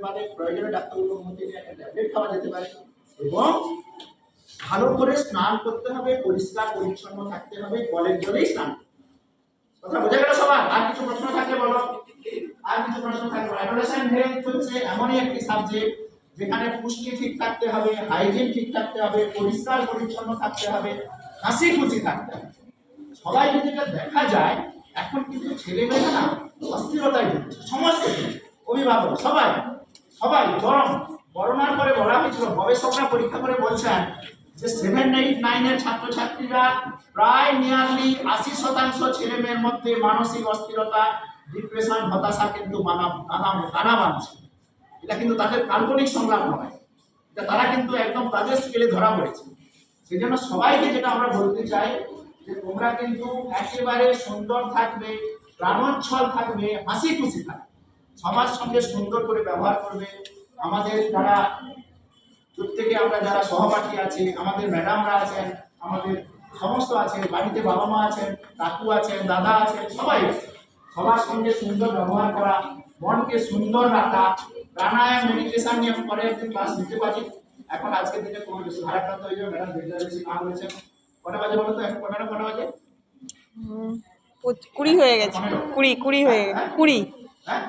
পারে, প্রয়োজনে ডাক্তারবাবুর অনুমতি নিয়ে একটা ট্যাবলেট খাওয়া যেতে পারে এবং ভালো করে স্নান করতে হবে, পরিষ্কার পরিচ্ছন্ন থাকতে হবে, কলের জলেই স্নান। কথা বোঝা গেল সবার? আর কিছু প্রশ্ন থাকলে বলো। আর কিছু প্রশ্ন থাকলে অ্যাডোলেসেন্ট হেলথ হচ্ছে এমনই একটি সাবজেক্ট যেখানে পুষ্টি ঠিক থাকতে হবে, হাইজিন ঠিক থাকতে হবে, পরিষ্কার পরিচ্ছন্ন থাকতে হবে, হাসি খুশি থাকতে হবে। সবাই যদি এটা দেখা যায়, এখন কিন্তু ছেলেমেয়েরা না অস্থিরতায় ভুগছে, সমস্ত অভিভাবক সবাই সবাই গরম। করোনার পরে বলা হয়েছিল, গবেষকরা পরীক্ষা করে বলছেন যে 7, 8, 9 এর ছাত্রছাত্রীরা প্রায় নিয়ারলি 80% ছেলে মেয়ের মধ্যে মানসিক অস্থিরতা, ডিপ্রেশন, হতাশা কিন্তু আনা বানছে। এটা কিন্তু তাদের কাল্পনিক সংগ্রাম নয়, এটা তারা কিন্তু একদম তাদের স্কেলে ধরা পড়েছে। সেই জন্য সবাইকে যেটা আমরা বলতে চাই যে তোমরা কিন্তু একেবারে সুন্দর থাকবে, প্রাণোচ্ছল থাকবে, হাসি খুশি থাকবে, সবার সঙ্গে সুন্দর করে ব্যবহার করবে। আমাদের যারা প্রত্যেকে আমরা যারা সহপাঠী আছি, আমাদের ম্যাডামরা আছেন, আমাদের সমস্ত আছে, বাড়িতে বাবা মা আছেন, কাকু আছেন, দাদা আছেন, সবাই আছে, সবার সঙ্গে সুন্দর ব্যবহার করা, মনকে সুন্দর রাখা, প্রাণায়াম মেডিটেশন নিয়ে পরে একদিন ক্লাস নিতে পারি। এখন আজকের দিনে কোনো বেশি ভারাক্রান্ত হয়ে যাবে, ম্যাডাম বেশি না বলেছেন। কটা বাজে বলো তো? এখন ম্যাডাম কটা বাজে? 20 হয়ে গেছে, 20 হয়ে গেছে, 20। হ্যাঁ